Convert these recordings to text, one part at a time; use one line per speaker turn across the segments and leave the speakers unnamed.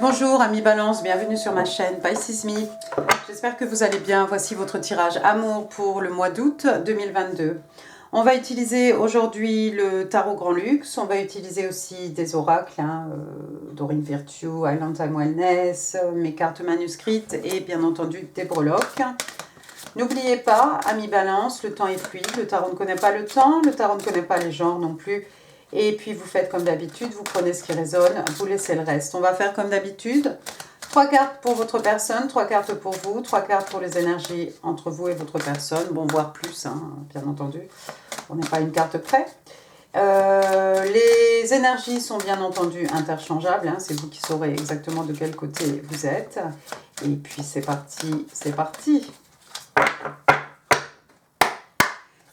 Bonjour amis Balance, bienvenue sur ma chaîne Pisces Me. J'espère que vous allez bien. Voici votre tirage amour pour le mois d'août 2022. On va utiliser aujourd'hui le tarot Grand Luxe, on va utiliser aussi des oracles, Dorine Virtue, Island Time Wellness, mes cartes manuscrites et bien entendu des breloques. N'oubliez pas, amis Balance, le temps est fluide, le tarot ne connaît pas le temps, le tarot ne connaît pas les genres non plus. Et puis vous faites comme d'habitude, vous prenez ce qui résonne, vous laissez le reste. On va faire comme d'habitude, 3 cartes pour votre personne, 3 cartes pour vous, 3 cartes pour les énergies entre vous et votre personne, bon voire plus, bien entendu, on n'est pas une carte près. Les énergies sont bien entendu interchangeables, c'est vous qui saurez exactement de quel côté vous êtes. Et puis c'est parti, c'est parti.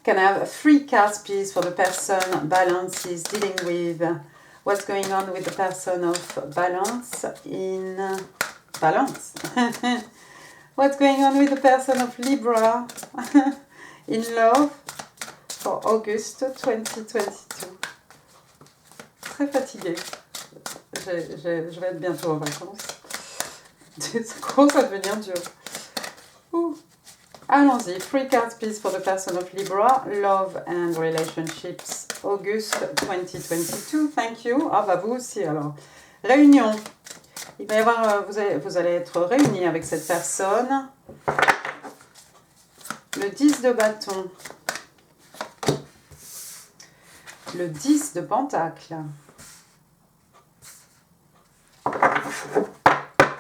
Can I have 3 cards, please, for the person Balance is dealing with? What's going on with the person of Balance in Balance? What's going on with the person of Libra in love for August 2022? Très fatiguée. Je vais être bientôt en vacances. Ça commence à devenir dur. Ouh. Allons-y, 3 cards please for the person of Libra, love and relationships, August 2022, thank you. Ah bah vous aussi alors. Réunion, il va y avoir, vous allez être réunis avec cette personne. Le 10 de bâton, le 10 de pentacle.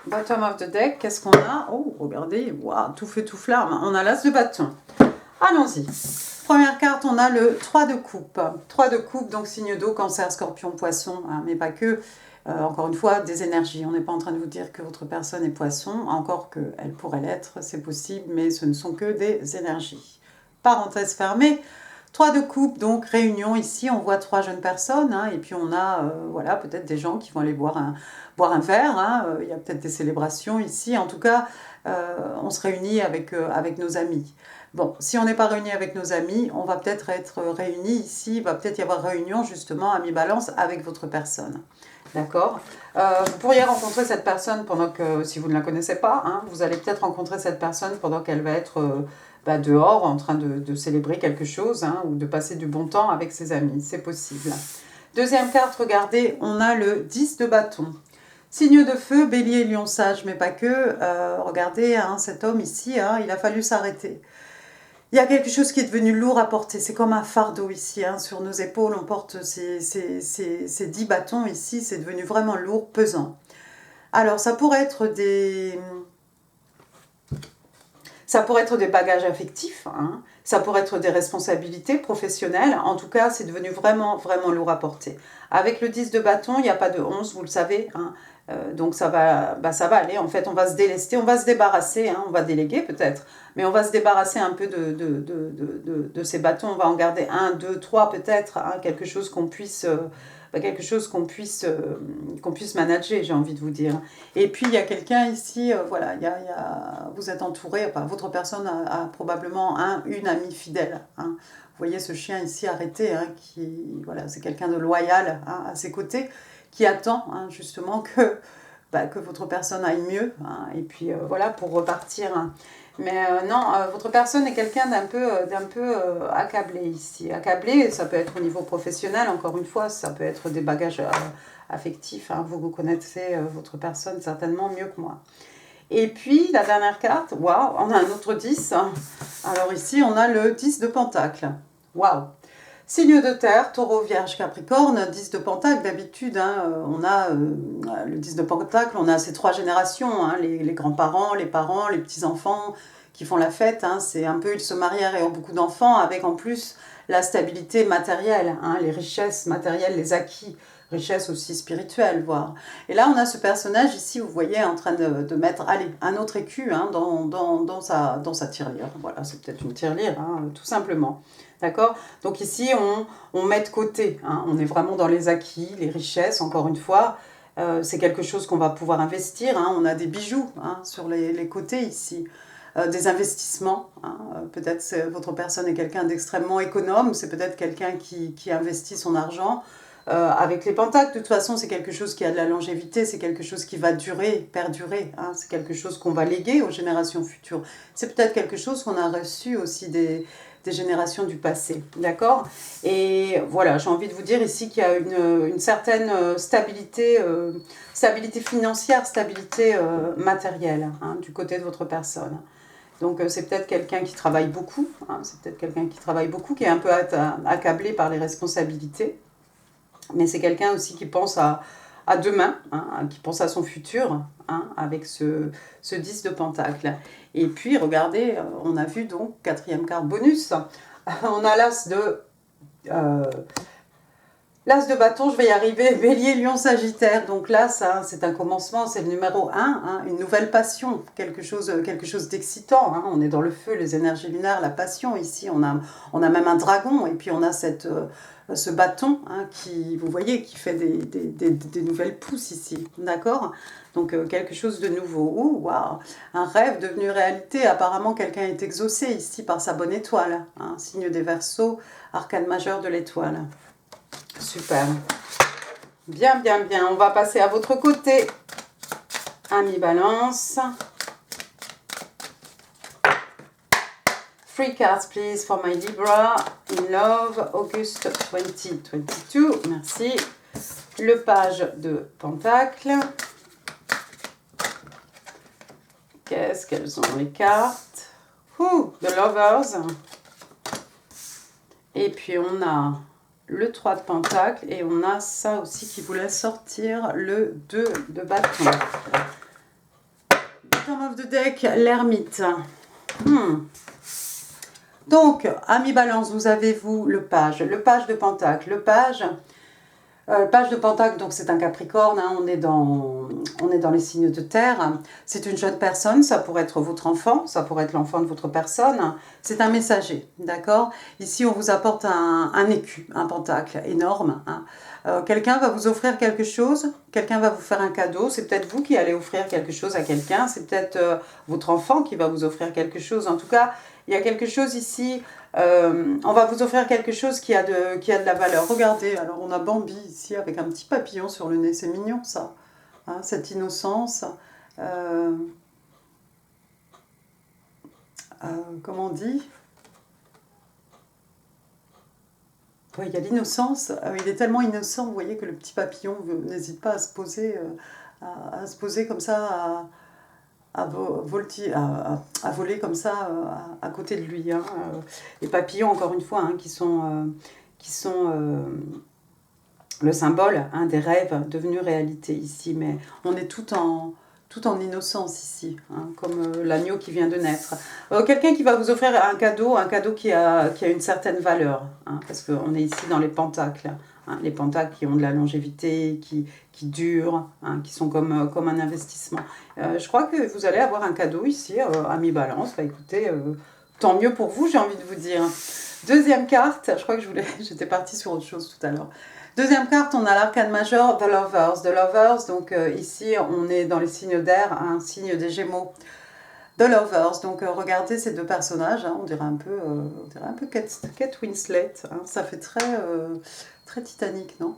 Bottom of the deck, qu'est-ce qu'on a? Oh, regardez, wow, tout feu, tout flamme. On a l'as de bâton. Allons-y. Première carte, on a le 3 de coupe. 3 de coupe, donc signe d'eau, cancer, scorpion, poisson, mais pas que. Encore une fois, des énergies. On n'est pas en train de vous dire que votre personne est poisson, encore qu'elle pourrait l'être, c'est possible, mais ce ne sont que des énergies. Parenthèse fermée. 3 de coupe, donc réunion ici, on voit 3 jeunes personnes, et puis on a voilà, peut-être des gens qui vont aller boire un verre, il y a peut-être des célébrations ici, en tout cas, on se réunit avec nos amis. Bon, si on n'est pas réunis avec nos amis, on va peut-être être réunis ici, il va peut-être y avoir réunion justement, amis Balance, avec votre personne. D'accord. Vous pourriez rencontrer cette personne pendant que, si vous ne la connaissez pas, vous allez peut-être rencontrer cette personne pendant qu'elle va être dehors en train de célébrer quelque chose ou de passer du bon temps avec ses amis, c'est possible. Deuxième carte, regardez, on a le 10 de bâton. Signe de feu, bélier, lion sage, mais pas que. Regardez, cet homme ici, il a fallu s'arrêter. Il y a quelque chose qui est devenu lourd à porter, c'est comme un fardeau ici, sur nos épaules, on porte ces 10 bâtons ici, c'est devenu vraiment lourd, pesant. Alors, ça pourrait être des bagages affectifs, ça pourrait être des responsabilités professionnelles, en tout cas, c'est devenu vraiment, vraiment lourd à porter. Avec le 10 de bâton, il n'y a pas de 11, vous le savez, donc ça va aller, en fait, on va se délester, on va se débarrasser, on va déléguer peut-être, mais on va se débarrasser un peu de ces bâtons, on va en garder 1, 2, 3 peut-être, quelque chose qu'on puisse manager, j'ai envie de vous dire. Et puis il y a quelqu'un ici, voilà, vous êtes entouré, enfin, votre personne a probablement une amie fidèle. Vous voyez ce chien ici arrêté, voilà, c'est quelqu'un de loyal à ses côtés, qui attend justement que votre personne aille mieux, et puis voilà, pour repartir. Mais non, votre personne est quelqu'un d'un peu accablé ici. Accablé, ça peut être au niveau professionnel, encore une fois, ça peut être des bagages affectifs. Vous connaissez votre personne certainement mieux que moi. Et puis, la dernière carte, waouh, on a un autre 10. Alors ici, on a le 10 de pentacle. Waouh! Signe de terre, taureau, vierge, capricorne, 10 de pentacle, d'habitude, on a le 10 de pentacle, on a ces 3 générations, les grands-parents, les parents, les petits-enfants qui font la fête, c'est un peu, ils se marièrent et ont beaucoup d'enfants, avec en plus la stabilité matérielle, les richesses matérielles, les acquis, richesses aussi spirituelles, voire. Et là, on a ce personnage ici, vous voyez, en train de mettre, allez, un autre écu dans sa tirelire. Voilà, c'est peut-être une tirelire, tout simplement. D'accord? Donc ici, on met de côté, on est vraiment dans les acquis, les richesses, encore une fois. C'est quelque chose qu'on va pouvoir investir, on a des bijoux sur les côtés ici. Des investissements, peut-être votre personne est quelqu'un d'extrêmement économe, c'est peut-être quelqu'un qui investit son argent avec les pentacles, de toute façon, c'est quelque chose qui a de la longévité, c'est quelque chose qui va durer, perdurer. Hein, c'est quelque chose qu'on va léguer aux générations futures. C'est peut-être quelque chose qu'on a reçu aussi des générations du passé. D'accord? Et voilà, j'ai envie de vous dire ici qu'il y a une certaine stabilité, stabilité financière, stabilité matérielle hein, du côté de votre personne. Donc c'est peut-être quelqu'un qui travaille beaucoup, hein, c'est peut-être quelqu'un qui travaille beaucoup, qui est un peu accablé par les responsabilités. Mais c'est quelqu'un aussi qui pense à demain, hein, qui pense à son futur, hein, avec ce 10 de pentacle. Et puis, regardez, on a vu donc, quatrième carte bonus, on a l'as de bâton, je vais y arriver, bélier, lion, sagittaire. Donc là, ça, c'est un commencement, c'est le numéro 1, hein, une nouvelle passion, quelque chose d'excitant. Hein. On est dans le feu, les énergies lunaires, la passion ici. On a même un dragon et puis on a ce bâton hein, qui, vous voyez, qui fait des nouvelles pousses ici. D'accord? Donc quelque chose de nouveau. Oh, waouh! Un rêve devenu réalité. Apparemment, quelqu'un est exaucé ici par sa bonne étoile. Hein, signe des Verseaux, arcane majeur de l'étoile. Super. Bien, bien, bien. On va passer à votre côté. Ami Balance. 3 cards, please, for my Libra. In love, August 2022. Merci. Le page de Pentacle. Qu'est-ce qu'elles ont, les cartes? The Lovers. Et puis, on a le 3 de pentacle et on a ça aussi qui voulait sortir, le 2 de bâton. Bottom of the deck, l'ermite. Donc, ami Balance, vous avez vous le page de pentacle, le page de pentacle, donc c'est un Capricorne, hein, on est dans les signes de terre. C'est une jeune personne, ça pourrait être votre enfant, ça pourrait être l'enfant de votre personne. C'est un messager, d'accord? Ici, on vous apporte un écu, un pentacle énorme. Hein. Quelqu'un va vous offrir quelque chose, quelqu'un va vous faire un cadeau. C'est peut-être vous qui allez offrir quelque chose à quelqu'un, c'est peut-être votre enfant qui va vous offrir quelque chose. En tout cas, il y a quelque chose ici, on va vous offrir quelque chose qui a de la valeur. Regardez, alors on a Bambi ici avec un petit papillon sur le nez, c'est mignon ça, hein, cette innocence. Comment on dit? Oui, il y a l'innocence, il est tellement innocent, vous voyez que le petit papillon n'hésite pas à se poser, à se poser comme ça, à voler comme ça à côté de lui. Hein. Les papillons, encore une fois, hein, qui sont le symbole hein, des rêves devenus réalité ici. Mais on est tout en innocence ici, hein, comme l'agneau qui vient de naître. Quelqu'un qui va vous offrir un cadeau qui a une certaine valeur, hein, parce qu'on est ici dans les pentacles. Hein, les pentacles qui ont de la longévité, qui durent, hein, qui sont comme un investissement. Je crois que vous allez avoir un cadeau ici, ami Balance. Bah, écoutez, tant mieux pour vous, j'ai envie de vous dire. Deuxième carte, je crois que j'étais partie sur autre chose tout à l'heure. Deuxième carte, on a l'arcane majeur, The Lovers. The Lovers, donc ici, on est dans les signes d'air, un signe des Gémeaux. The Lovers, donc regardez ces deux personnages, hein, on dirait un peu Kate Winslet, hein, ça fait très Titanic, non?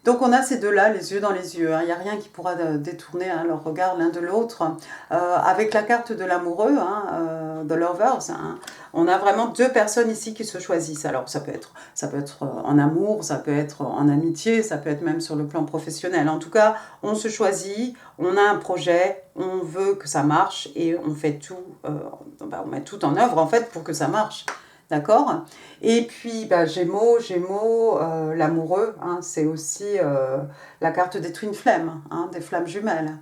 Donc on a ces deux-là, les yeux dans les yeux, hein. Il n'y a rien qui pourra détourner hein, leur regard l'un de l'autre. Avec la carte de l'amoureux, hein, The Lovers, hein, on a vraiment deux personnes ici qui se choisissent. Alors ça peut être en amour, ça peut être en amitié, ça peut être même sur le plan professionnel. En tout cas, on se choisit, on a un projet, on veut que ça marche et on fait tout, on met tout en œuvre en fait pour que ça marche. D'accord? Et puis, Gémeaux, l'amoureux, hein, c'est aussi la carte des Twin Flames, hein, des flammes jumelles.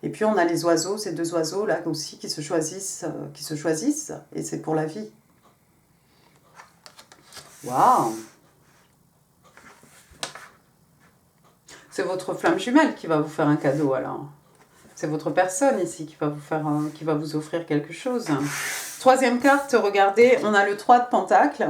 Et puis, on a les oiseaux, ces deux oiseaux là aussi qui se choisissent, et c'est pour la vie. Waouh! C'est votre flamme jumelle qui va vous faire un cadeau, alors. C'est votre personne ici qui va vous offrir quelque chose. Troisième carte, regardez, on a le 3 de pentacle.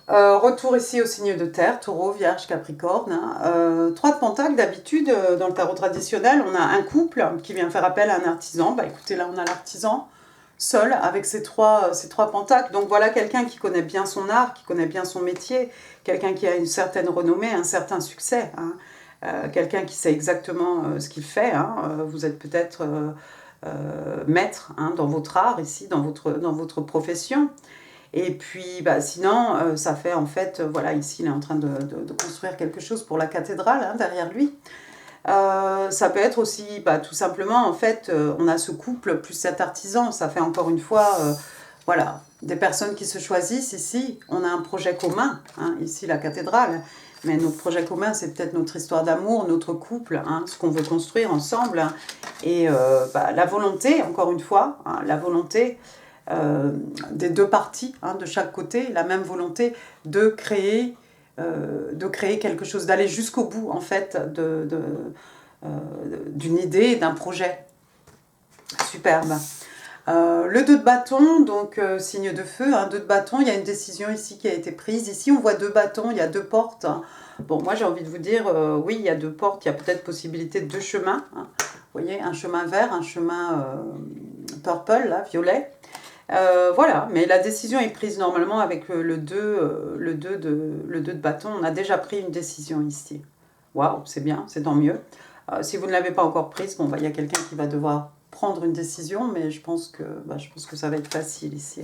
Retour ici au signe de terre, taureau, vierge, capricorne. Hein. 3 de pentacle, d'habitude, dans le tarot traditionnel, on a un couple qui vient faire appel à un artisan. Bah écoutez, là on a l'artisan. seul avec ces trois pentacles. Donc voilà quelqu'un qui connaît bien son art, qui connaît bien son métier, quelqu'un qui a une certaine renommée, un certain succès, hein. Quelqu'un qui sait exactement ce qu'il fait, hein. Vous êtes peut-être maître, hein, dans votre art ici, dans votre profession. Et puis bah, sinon, ça fait en fait, voilà, ici il est en train de construire quelque chose pour la cathédrale, hein, derrière lui. Ça peut être aussi, bah, tout simplement, en fait, on a ce couple plus cet artisan. Ça fait encore une fois, voilà, des personnes qui se choisissent ici. On a un projet commun, hein, ici la cathédrale. Mais notre projet commun, c'est peut-être notre histoire d'amour, notre couple, hein, ce qu'on veut construire ensemble. Hein. Et bah, la volonté, encore une fois, hein, la volonté des deux parties, hein, de chaque côté, la même volonté de créer quelque chose, d'aller jusqu'au bout, en fait, d'une idée, d'un projet. Superbe. Le 2 de bâton, donc signe de feu, hein, 2 de bâton, il y a une décision ici qui a été prise. Ici, on voit 2 bâtons, il y a 2 portes. Bon, moi, j'ai envie de vous dire, oui, il y a 2 portes, il y a peut-être possibilité de 2 chemins. Hein. Vous voyez, un chemin vert, un chemin purple, là, violet. Voilà, mais la décision est prise normalement avec le 2 de bâton. On a déjà pris une décision ici. Waouh, c'est bien, c'est tant mieux. Si vous ne l'avez pas encore prise, bon, bah, il y a quelqu'un qui va devoir prendre une décision, mais je pense que ça va être facile ici.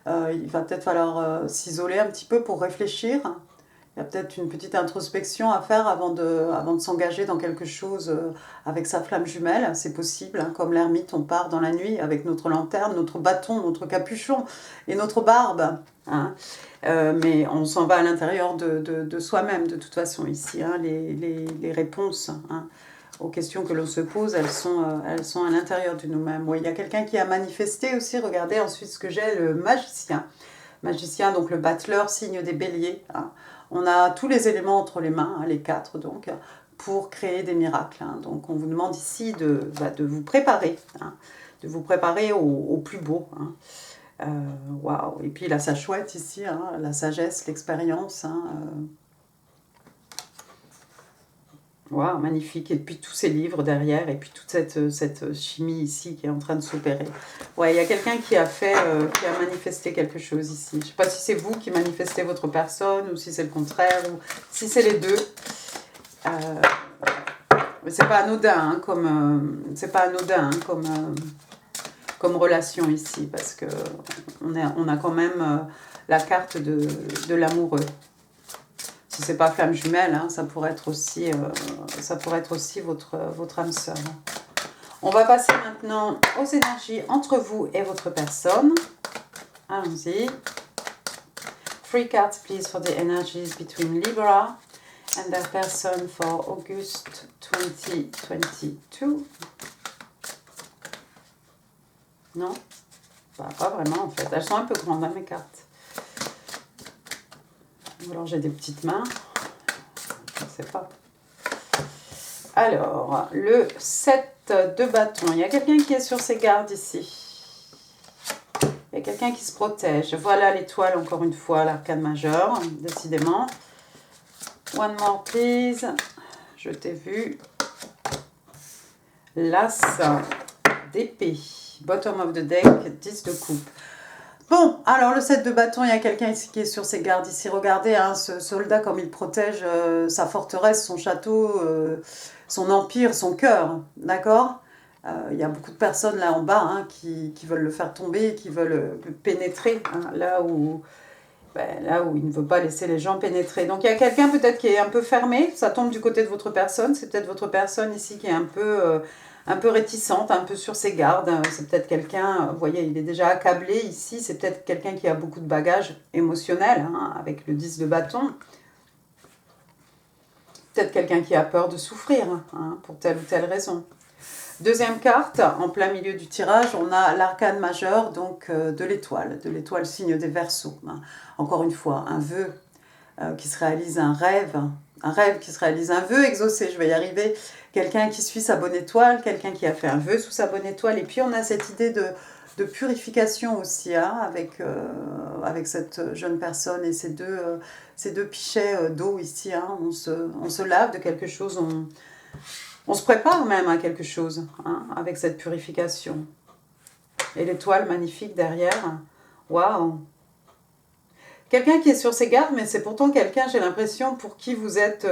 Il va peut-être falloir s'isoler un petit peu pour réfléchir. Il y a peut-être une petite introspection à faire avant de s'engager dans quelque chose avec sa flamme jumelle. C'est possible, hein, comme l'ermite, on part dans la nuit avec notre lanterne, notre bâton, notre capuchon et notre barbe. Hein. Mais on s'en va à l'intérieur de soi-même, de toute façon, ici. Hein, les réponses, hein, aux questions que l'on se pose, elles sont à l'intérieur de nous-mêmes. Ouais, il y a quelqu'un qui a manifesté aussi. Regardez ensuite ce que j'ai, le magicien. Magicien, donc le battleur, signe des béliers. Hein. On a tous les éléments entre les mains, hein, les 4 donc, pour créer des miracles. Hein. Donc on vous demande ici de vous préparer, hein, de vous préparer au plus beau. Hein. Waouh. Et puis là, ça chouette ici, hein, la sagesse, l'expérience. Hein, Waouh, magnifique. Et puis tous ces livres derrière, et puis toute cette chimie ici qui est en train de s'opérer. Ouais, il y a quelqu'un qui a manifesté quelque chose ici. Je ne sais pas si c'est vous qui manifestez votre personne, ou si c'est le contraire, ou si c'est les deux. Mais c'est pas anodin, hein, comme relation ici, parce que on a quand même la carte de l'amoureux. Si c'est pas flamme jumelle, hein, ça pourrait être aussi votre âme sœur. On va passer maintenant aux énergies entre vous et votre personne. Allons-y. 3 cards, please, for the energies between Libra and their person for August 2022. Non, bah, pas vraiment en fait. Elles sont un peu grandes, hein, mes cartes. Ou alors j'ai des petites mains. Je ne sais pas. Alors, le 7 de bâton. Il y a quelqu'un qui est sur ses gardes ici. Il y a quelqu'un qui se protège. Voilà l'étoile, encore une fois, l'arcane majeur, décidément. One more, please. Je t'ai vu. L'as d'épée. Bottom of the deck, 10 de coupe. Bon, alors le 7 de bâton, il y a quelqu'un ici qui est sur ses gardes ici. Regardez, hein, ce soldat, comme il protège sa forteresse, son château, son empire, son cœur, d'accord. Il y a beaucoup de personnes là en bas, hein, qui veulent le faire tomber, qui veulent pénétrer, hein, là où il ne veut pas laisser les gens pénétrer. Donc il y a quelqu'un peut-être qui est un peu fermé, ça tombe du côté de votre personne, c'est peut-être votre personne ici qui est un peu réticente, un peu sur ses gardes. C'est peut-être quelqu'un, vous voyez, il est déjà accablé ici, c'est peut-être quelqu'un qui a beaucoup de bagages émotionnels, hein, avec le 10 de bâton. Peut-être quelqu'un qui a peur de souffrir, hein, pour telle ou telle raison. Deuxième carte, en plein milieu du tirage, on a l'arcane majeur, donc de l'étoile signe des Verseaux. Hein. Encore une fois, un vœu qui se réalise, un rêve qui se réalise, un vœu exaucé, je vais y arriver. Quelqu'un qui suit sa bonne étoile, quelqu'un qui a fait un vœu sous sa bonne étoile. Et puis on a cette idée de purification aussi, hein, avec cette jeune personne et ces deux pichets d'eau ici. Hein. On se lave de quelque chose, on se prépare même à quelque chose, hein, avec cette purification. Et l'étoile magnifique derrière. Waouh! Quelqu'un qui est sur ses gardes, mais c'est pourtant quelqu'un, j'ai l'impression, pour qui vous êtes...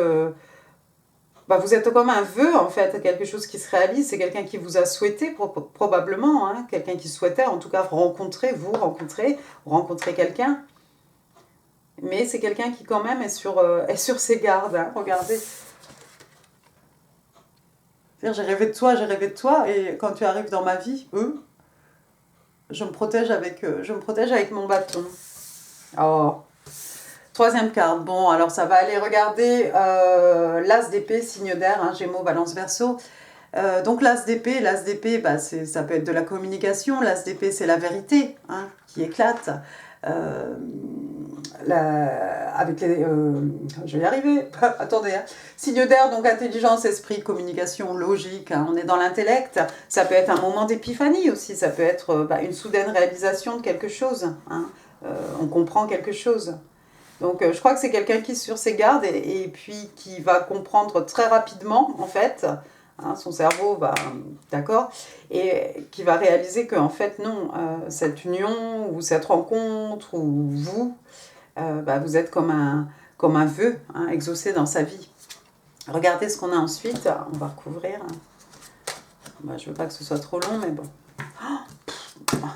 vous êtes comme un vœu, en fait, quelque chose qui se réalise. C'est quelqu'un qui vous a souhaité, probablement, hein, quelqu'un qui souhaitait, en tout cas, rencontrer quelqu'un. Mais c'est quelqu'un qui, quand même, est sur ses gardes. Hein, regardez. C'est-à-dire, j'ai rêvé de toi, et quand tu arrives dans ma vie, je me protège avec mon bâton. Oh. Troisième carte. Bon, alors ça va aller regarder l'As d'épée, signe d'air, hein, Gémeaux, Balance, Verseau. Donc l'As d'épée, ça peut être de la communication. L'As d'épée, c'est la vérité, hein, qui éclate. Je vais y arriver. Attendez. Hein. Signe d'air, donc intelligence, esprit, communication, logique. Hein, on est dans l'intellect. Ça peut être un moment d'épiphanie aussi. Ça peut être une soudaine réalisation de quelque chose. Hein. On comprend quelque chose. Donc je crois que c'est quelqu'un qui est sur ses gardes et puis qui va comprendre très rapidement, en fait, hein, son cerveau va, d'accord, et qui va réaliser que, en fait, non, cette union ou cette rencontre ou vous, vous êtes comme un vœu, hein, exaucé dans sa vie. Regardez ce qu'on a ensuite, on va recouvrir. Je ne veux pas que ce soit trop long, mais bon.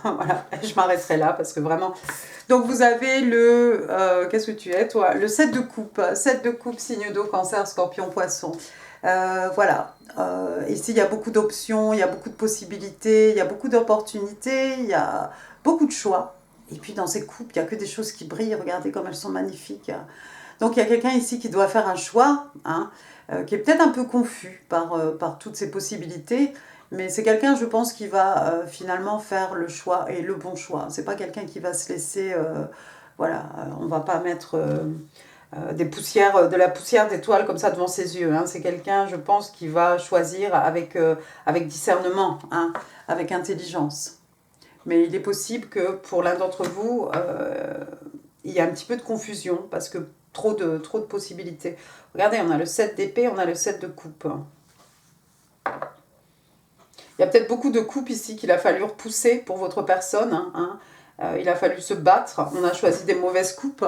Voilà, je m'arrêterai là parce que vraiment... Donc vous avez qu'est-ce que tu es toi? Le 7 de coupe, signe d'eau, cancer, scorpion, poisson. Voilà, ici il y a beaucoup d'options, il y a beaucoup de possibilités, il y a beaucoup d'opportunités, il y a beaucoup de choix. Et puis dans ces coupes, il n'y a que des choses qui brillent, regardez comme elles sont magnifiques. Donc il y a quelqu'un ici qui doit faire un choix, hein, qui est peut-être un peu confus par toutes ces possibilités. Mais c'est quelqu'un, je pense, qui va finalement faire le choix et le bon choix. C'est pas quelqu'un qui va se laisser... on va pas mettre de la poussière d'étoiles comme ça devant ses yeux. Hein. C'est quelqu'un, je pense, qui va choisir avec discernement, hein, avec intelligence. Mais il est possible que pour l'un d'entre vous, il y a un petit peu de confusion parce que trop de possibilités. Regardez, on a le 7 d'épée, on a le 7 de coupe. Il y a peut-être beaucoup de coupes ici qu'il a fallu repousser pour votre personne. Hein. Il a fallu se battre. On a choisi des mauvaises coupes.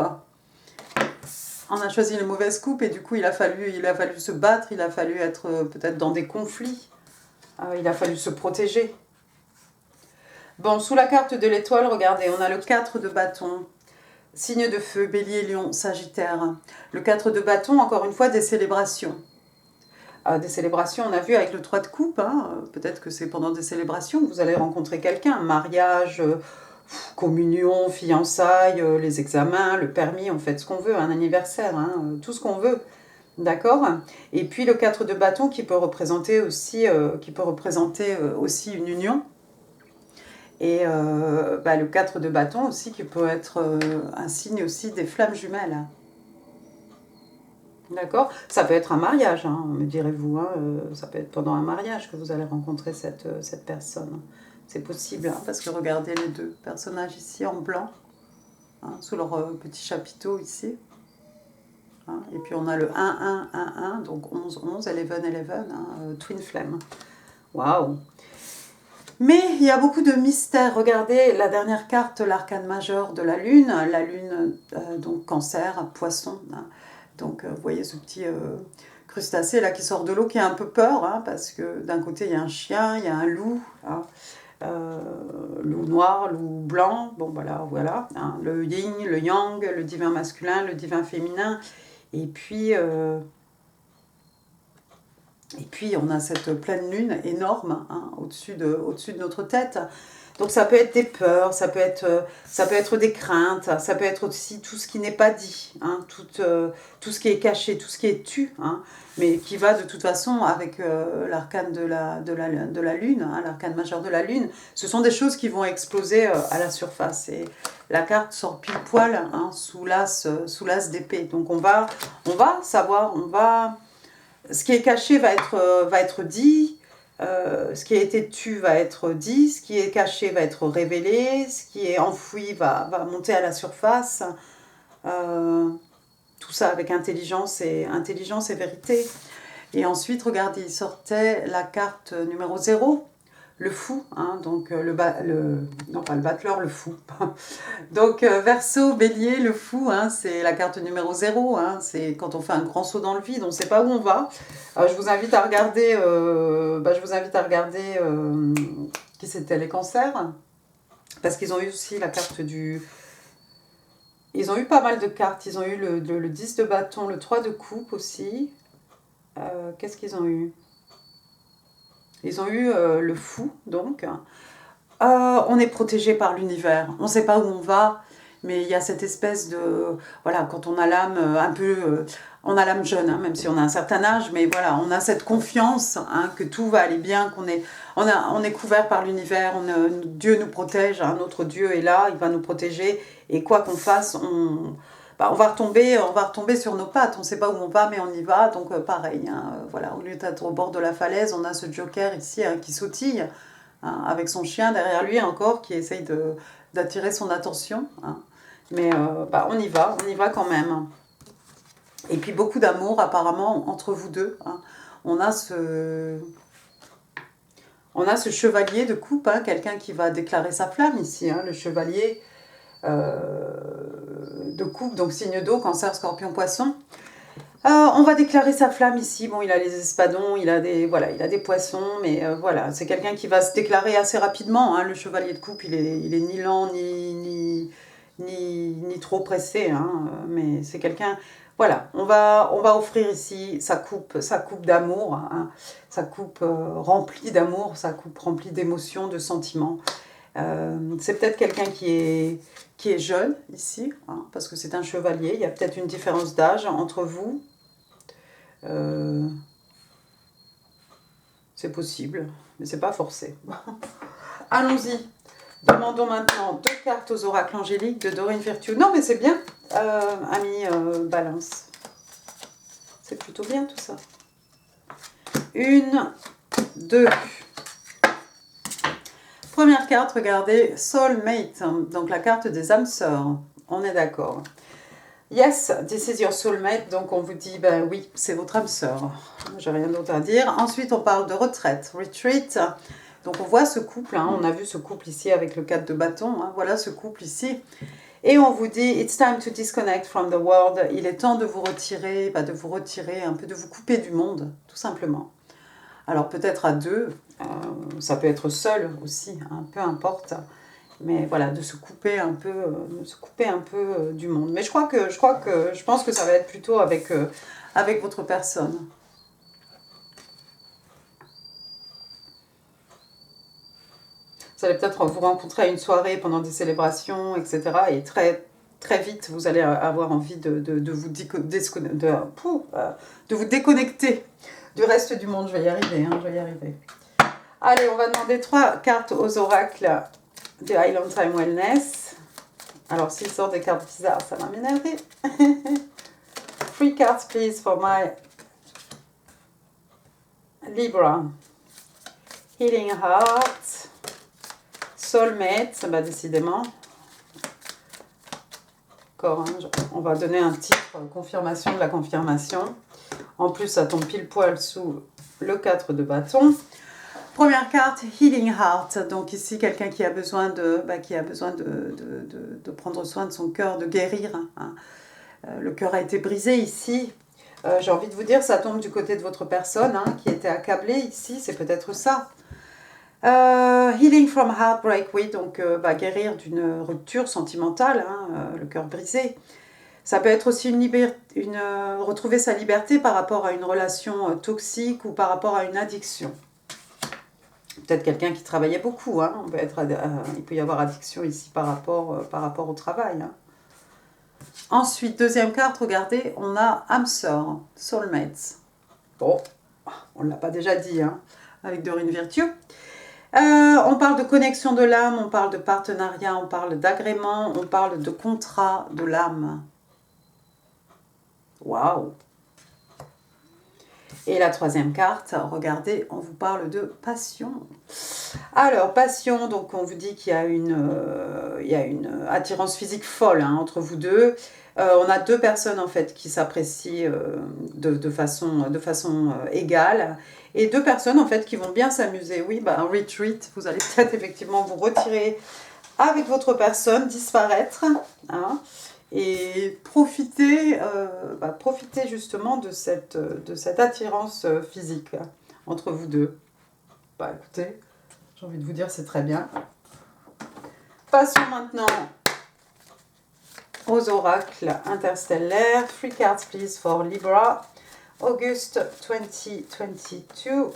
On a choisi les mauvaises coupes et du coup il a fallu se battre. Il a fallu être peut-être dans des conflits. Il a fallu se protéger. Bon, sous la carte de l'étoile, regardez, on a le 4 de bâton. Signe de feu, bélier, lion, sagittaire. Le 4 de bâton, encore une fois, des célébrations. Des célébrations, on a vu avec le 3 de coupe, hein, peut-être que c'est pendant des célébrations que vous allez rencontrer quelqu'un, mariage, communion, fiançailles, les examens, le permis, on fait ce qu'on veut, un anniversaire, hein, tout ce qu'on veut, d'accord. Et puis le 4 de bâton qui peut représenter aussi, une union, et le 4 de bâton aussi qui peut être un signe aussi des flammes jumelles. D'accord? Ça peut être un mariage, hein, me direz-vous. Hein, ça peut être pendant un mariage que vous allez rencontrer cette personne. C'est possible, hein, parce que regardez les deux personnages ici en blanc, hein, sous leur petit chapiteau ici. Hein, et puis on a le 1-1-1-1, donc 11-11, 11-11, hein, Twin Flame. Waouh! Mais il y a beaucoup de mystères. Regardez la dernière carte, l'arcane majeur de la Lune. La Lune, donc cancer, poisson, hein. Donc, vous voyez ce petit crustacé là qui sort de l'eau, qui a un peu peur, hein, parce que d'un côté, il y a un chien, il y a un loup, hein, loup noir, loup blanc, bon voilà, hein, le yin, le yang, le divin masculin, le divin féminin, et puis on a cette pleine lune énorme, hein, au-dessus de notre tête. Donc ça peut être des peurs, ça peut être des craintes, ça peut être aussi tout ce qui n'est pas dit, hein, tout ce qui est caché, tout ce qui est tu, hein, mais qui va de toute façon avec l'arcane de la lune, hein, l'arcane majeur de la lune. Ce sont des choses qui vont exploser à la surface. Et la carte sort pile poil, hein, sous l'as d'épée. Donc on va savoir, ce qui est caché va être dit. Ce qui a été tu va être dit, ce qui est caché va être révélé, ce qui est enfoui va monter à la surface. Tout ça avec intelligence et vérité. Et ensuite, regardez, il sortait la carte numéro 0, le fou, hein, donc non pas le battleur, le fou. Donc Verseau, Bélier, le fou, hein, c'est la carte numéro 0, hein, c'est quand on fait un grand saut dans le vide, on ne sait pas où on va. Je vous invite à regarder, qui c'était, les cancers, parce qu'ils ont eu aussi la carte du... Ils ont eu pas mal de cartes, ils ont eu le 10 de bâton, le 3 de coupe aussi. Qu'est-ce qu'ils ont eu? Ils ont eu le fou, donc. On est protégé par l'univers. On ne sait pas où on va, mais il y a cette espèce de... Voilà, quand on a l'âme un peu... on a l'âme jeune, hein, même si on a un certain âge, mais voilà, on a cette confiance, hein, que tout va aller bien, on est couvert par l'univers, Dieu nous protège, hein, notre Dieu est là, il va nous protéger, et quoi qu'on fasse, on va retomber sur nos pattes. On ne sait pas où on va, mais on y va. Donc pareil, hein, voilà, au lieu d'être au bord de la falaise, on a ce joker ici, hein, qui sautille, hein, avec son chien derrière lui encore, qui essaye d'attirer son attention, hein. Mais on y va quand même. Et puis beaucoup d'amour apparemment entre vous deux, hein. On a ce chevalier de coupe, hein, quelqu'un qui va déclarer sa flamme ici, hein, le chevalier de coupe, donc signe d'eau, cancer, scorpion, poisson. On va déclarer sa flamme ici. Bon, il a les espadons, il a des poissons, mais voilà, c'est quelqu'un qui va se déclarer assez rapidement, hein. Le chevalier de coupe, il est ni lent, ni trop pressé, hein, mais c'est quelqu'un... Voilà, on va offrir ici sa coupe d'amour, hein, sa coupe remplie d'amour, sa coupe remplie d'émotions, de sentiments. C'est peut-être quelqu'un qui est jeune ici, hein, parce que c'est un chevalier. Il y a peut-être une différence d'âge entre vous. C'est possible, mais c'est pas forcé. Allons-y. Demandons maintenant 2 cartes aux oracles angéliques de Dorine Virtue. Non, mais c'est bien, ami Balance. C'est plutôt bien tout ça. 1, 2. Première carte, regardez, Soulmate, donc la carte des âmes sœurs. On est d'accord. Yes, this is your soulmate. Donc on vous dit, ben oui, c'est votre âme sœur. J'ai rien d'autre à dire. Ensuite, on parle de retraite, retreat. Donc on voit ce couple, hein, on a vu ce couple ici avec le 4 de bâton. Hein, voilà ce couple ici. Et on vous dit, it's time to disconnect from the world. Il est temps de vous retirer, un peu, de vous couper du monde, tout simplement. Alors peut-être à 2, ça peut être seul aussi, hein, peu importe. Mais voilà, de se couper un peu, du monde. Mais je pense que ça va être plutôt avec votre personne. Vous allez peut-être vous rencontrer à une soirée pendant des célébrations, etc. Et très, très vite, vous allez avoir envie de vous déconnecter du reste du monde. Je vais y arriver, hein, je vais y arriver. Allez, on va demander 3 cartes aux oracles de Island Time Wellness. Alors, s'il sort des cartes bizarres, ça va m'énerver. 3 cards, please, for my Libra. Healing Heart. Soulmate, bah décidément. Encore, hein, on va donner un titre, confirmation de la confirmation. En plus, ça tombe pile poil sous le 4 de bâton. Première carte, Healing Heart. Donc ici, quelqu'un qui a besoin de prendre soin de son cœur, de guérir, hein. Le cœur a été brisé ici. J'ai envie de vous dire, ça tombe du côté de votre personne, hein, qui était accablée ici. C'est peut-être ça. Healing from heartbreak, oui, donc guérir d'une rupture sentimentale, hein, le cœur brisé. Ça peut être aussi retrouver sa liberté par rapport à une relation toxique ou par rapport à une addiction. Peut-être quelqu'un qui travaillait beaucoup, hein, il peut y avoir addiction ici par rapport au travail. Hein. Ensuite, deuxième carte, regardez, on a âme sœur, soulmates. Bon, on ne l'a pas déjà dit, hein, avec Dorine Virtue. On parle de connexion de l'âme, on parle de partenariat, on parle d'agrément, on parle de contrat de l'âme. Waouh! Et la troisième carte, regardez, on vous parle de passion. Alors, passion, donc on vous dit qu'il y a une attirance physique folle, hein, entre vous deux. On a 2 personnes en fait qui s'apprécient de façon égale. Et deux personnes en fait qui vont bien s'amuser. Oui, bah un retreat, vous allez peut-être effectivement vous retirer avec votre personne, disparaître, hein, et profiter, profiter justement de cette attirance physique entre vous deux. Bah écoutez, j'ai envie de vous dire c'est très bien. Passons maintenant aux oracles interstellaires. 3 cards please for Libra, August 2022.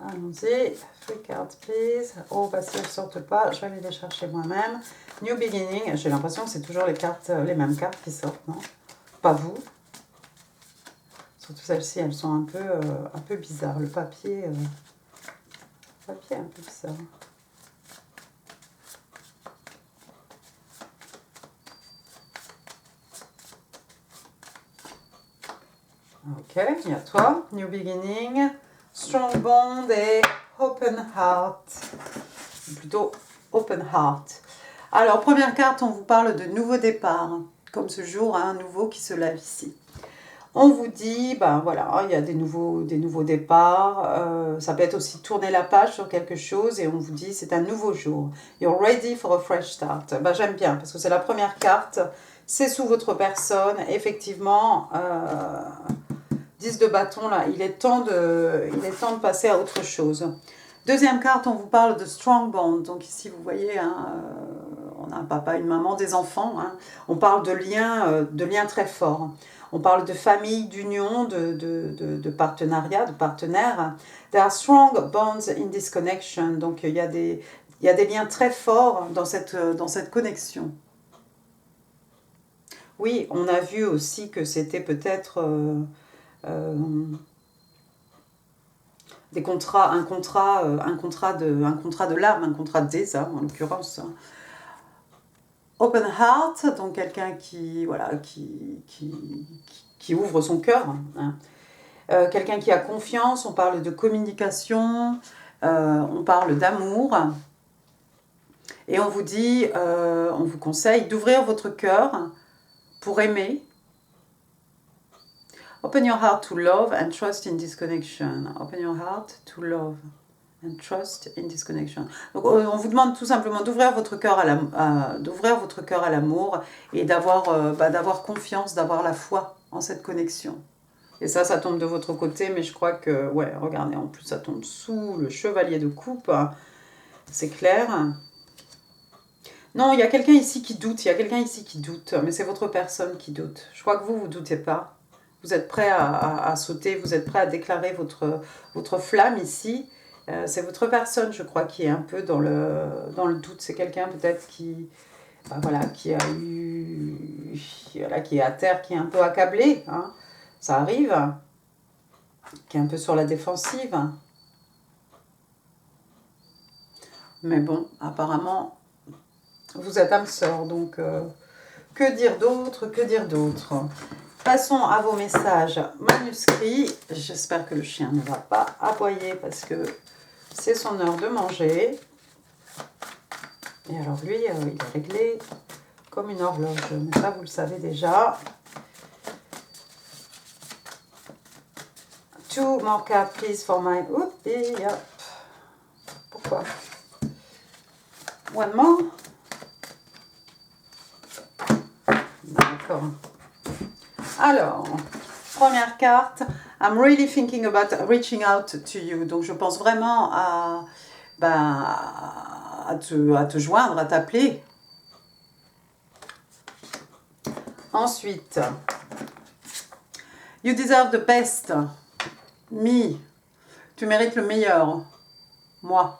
Allons-y, 3 cards please. Oh, bah si elles ne sortent pas, je vais aller les chercher moi-même. New beginning, j'ai l'impression que c'est toujours les mêmes cartes qui sortent, non? Pas vous. Surtout celles-ci, elles sont un peu bizarres. Le papier est un peu bizarre. Ok, il y a toi, New Beginning, Strong Bond et Open Heart. Plutôt Open Heart. Alors, première carte, on vous parle de nouveau départ, comme ce jour, un nouveau qui se lève ici. On vous dit, ben voilà, il y a des nouveaux départs, ça peut être aussi tourner la page sur quelque chose et on vous dit, c'est un nouveau jour. You're ready for a fresh start. Ben, j'aime bien, parce que c'est la première carte, c'est sous votre personne, effectivement... 10 de bâton, là, il est temps de passer à autre chose. Deuxième carte, on vous parle de strong bond. Donc ici, vous voyez, hein, on a un papa, une maman, des enfants. Hein. On parle de liens très forts. On parle de famille, d'union, de partenariat, de partenaires. There are strong bonds in this connection. Donc il y a des liens très forts dans cette connexion. Oui, on a vu aussi que c'était peut-être... un contrat de l'âme, un contrat des âmes en l'occurrence. Open heart, donc quelqu'un qui ouvre son cœur, hein. Quelqu'un qui a confiance, on parle de communication, on parle d'amour, et on vous dit, on vous conseille d'ouvrir votre cœur pour aimer. Open your heart to love and trust in this connection. Open your heart to love and trust in this connection. Donc, on vous demande tout simplement d'ouvrir votre cœur à l'amour et d'avoir confiance, d'avoir la foi en cette connexion. Et ça tombe de votre côté, mais je crois que, ouais, regardez, en plus ça tombe sous le chevalier de coupe. C'est clair. Non, il y a quelqu'un ici qui doute, mais c'est votre personne qui doute. Je crois que vous doutez pas. Vous êtes prêt à sauter, vous êtes prêt à déclarer votre flamme ici. C'est votre personne, je crois, qui est un peu dans le doute. C'est quelqu'un peut-être qui est à terre, qui est un peu accablé. Hein. Ça arrive. Qui est un peu sur la défensive. Mais bon, apparemment, vous êtes âme sœur. Donc, que dire d'autre? Passons à vos messages manuscrits. J'espère que le chien ne va pas aboyer parce que c'est son heure de manger. Et alors lui, il est réglé comme une horloge. Mais ça, vous le savez déjà. 2 more cards, please, for my... Oups, et hop. Pourquoi? One more. D'accord. Alors, première carte, I'm really thinking about reaching out to you. Donc, je pense vraiment à te joindre, à t'appeler. Ensuite, you deserve the best. Me. Tu mérites le meilleur. Moi.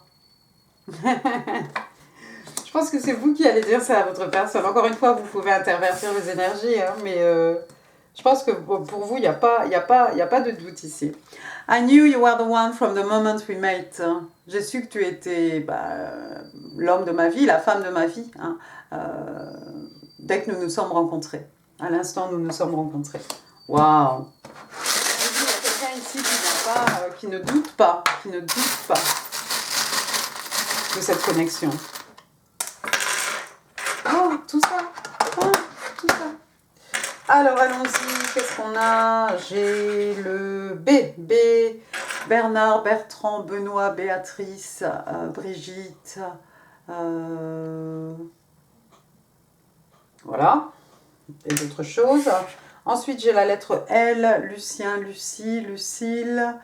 Je pense que c'est vous qui allez dire ça à votre personne. Encore une fois, vous pouvez intervertir les énergies, hein, mais je pense que pour vous, il n'y a pas de doute ici. I knew you were the one from the moment we met. J'ai su que tu étais l'homme de ma vie, la femme de ma vie, hein, dès que nous nous sommes rencontrés. À l'instant où nous nous sommes rencontrés. Waouh! Il y a quelqu'un ici qui ne doute pas de cette connexion. Oh, tout ça. Alors, allons-y. Qu'est-ce qu'on a? J'ai le B. B. Bernard, Bertrand, Benoît, Béatrice, Brigitte. Voilà. Et d'autres choses. Ensuite, j'ai la lettre L. Lucien, Lucie, Lucille.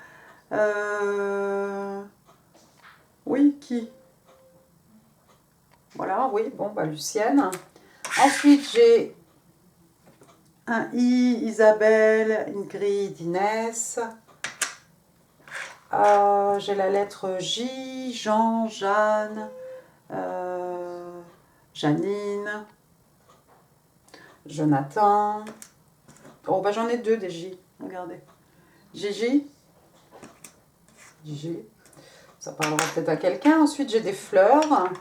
Oui, qui? Voilà, oui, bon, bah Lucienne. Ensuite, j'ai un I, Isabelle, Ingrid, Inès. J'ai la lettre J, Jean, Jeanne, Janine, Jonathan. Oh, bah j'en ai deux des J, regardez. Gigi. Gigi. Ça parlera peut-être à quelqu'un. Ensuite, j'ai des fleurs.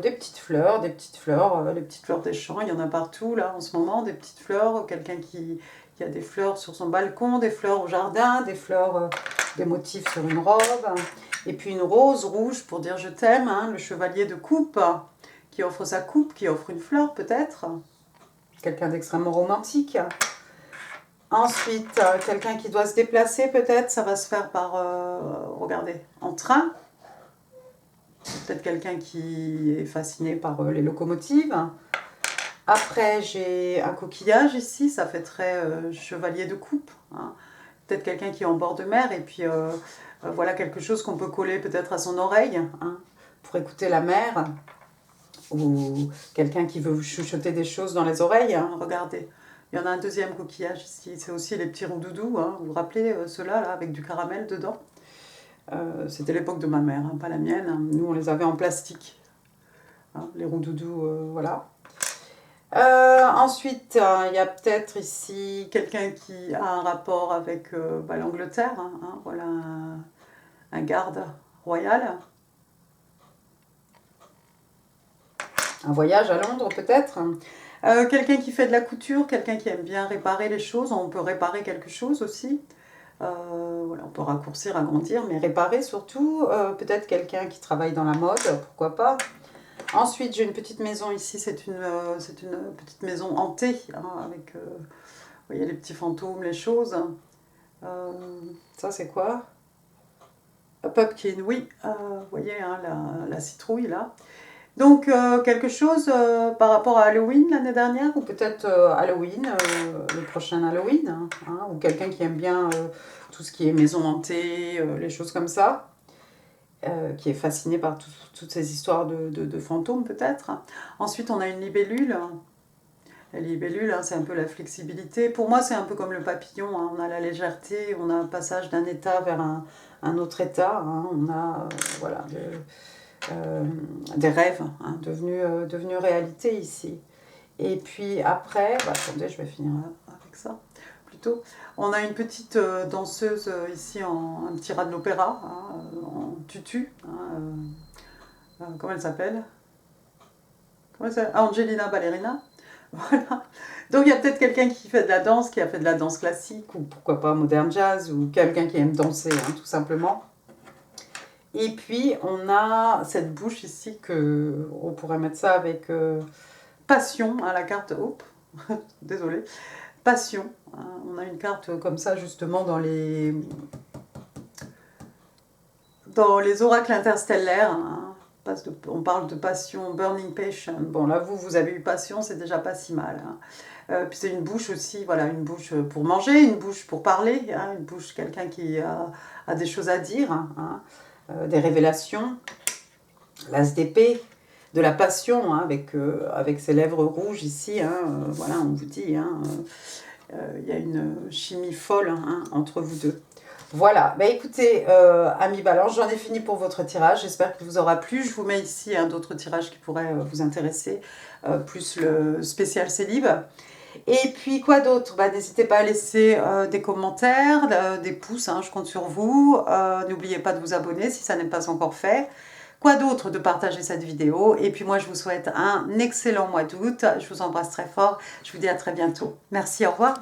Des petites fleurs, les petites fleurs des champs, il y en a partout là en ce moment, des petites fleurs, quelqu'un qui a des fleurs sur son balcon, des fleurs au jardin, des fleurs, des motifs sur une robe, et puis une rose rouge pour dire je t'aime, hein, le chevalier de coupe, qui offre sa coupe, qui offre une fleur peut-être, quelqu'un d'extrêmement romantique. Ensuite, quelqu'un qui doit se déplacer peut-être, ça va se faire par, regardez, en train. Peut-être quelqu'un qui est fasciné par les locomotives. Après, j'ai un coquillage ici, ça fait très chevalier de coupe. Hein. Peut-être quelqu'un qui est en bord de mer et puis voilà quelque chose qu'on peut coller peut-être à son oreille hein, pour écouter la mer. Ou quelqu'un qui veut vous chuchoter des choses dans les oreilles. Hein. Regardez, il y en a un deuxième coquillage ici. C'est aussi les petits roudoudous. Hein. Vous vous rappelez ceux-là là, avec du caramel dedans? C'était l'époque de ma mère, hein, pas la mienne. Hein. Nous, on les avait en plastique. Hein, les roudoudous, voilà. Ensuite, il y a peut-être ici quelqu'un qui a un rapport avec l'Angleterre. Hein, voilà, un garde royal. Un voyage à Londres, peut-être. Quelqu'un qui fait de la couture, quelqu'un qui aime bien réparer les choses. On peut réparer quelque chose aussi. Voilà, on peut raccourcir, agrandir, mais réparer surtout. Peut-être quelqu'un qui travaille dans la mode, pourquoi pas. Ensuite, j'ai une petite maison ici, c'est une petite maison hantée, hein, avec, vous voyez, les petits fantômes, les choses. Ça, c'est quoi? Pumpkin, oui, vous voyez, hein, la citrouille, là. Donc, quelque chose par rapport à Halloween l'année dernière, ou peut-être Halloween, le prochain Halloween, hein, ou quelqu'un qui aime bien tout ce qui est maison hantée, les choses comme ça, qui est fasciné par toutes ces histoires de fantômes peut-être. Ensuite, on a une libellule. La libellule, hein, c'est un peu la flexibilité. Pour moi, c'est un peu comme le papillon, hein. On a la légèreté, on a un passage d'un état vers un autre état. Hein. On a voilà, des rêves hein, devenus réalité ici. Et puis après, attendez, je vais finir avec ça plutôt. On a une petite danseuse ici, un petit rat de l'opéra, hein, en tutu. Hein, comment elle s'appelle? Angelina Ballerina. Voilà. Donc il y a peut-être quelqu'un qui fait de la danse, qui a fait de la danse classique, ou pourquoi pas modern jazz, ou quelqu'un qui aime danser, hein, tout simplement. Et puis, on a cette bouche ici, on pourrait mettre ça avec passion, à la carte, désolé, passion. Hein, on a une carte comme ça, justement, dans les oracles interstellaires. Hein, on parle de passion, burning passion. Bon, là, vous avez eu passion, c'est déjà pas si mal. Hein. Puis c'est une bouche aussi, voilà, une bouche pour manger, une bouche pour parler, hein, une bouche, quelqu'un qui a des choses à dire. Hein, des révélations, l'as d'épée, de la passion, hein, avec ses lèvres rouges ici, hein, voilà, on vous dit, hein, y a une chimie folle hein, entre vous deux. Voilà, bah écoutez, amis Balance, j'en ai fini pour votre tirage, j'espère qu'il vous aura plu. Je vous mets ici d'autres tirages qui pourraient vous intéresser, plus le spécial célib. Et puis, quoi d'autre? N'hésitez pas à laisser des commentaires, des pouces, hein, je compte sur vous. N'oubliez pas de vous abonner si ça n'est pas encore fait. Quoi d'autre? De partager cette vidéo. Et puis moi, je vous souhaite un excellent mois d'août. Je vous embrasse très fort. Je vous dis à très bientôt. Merci, au revoir.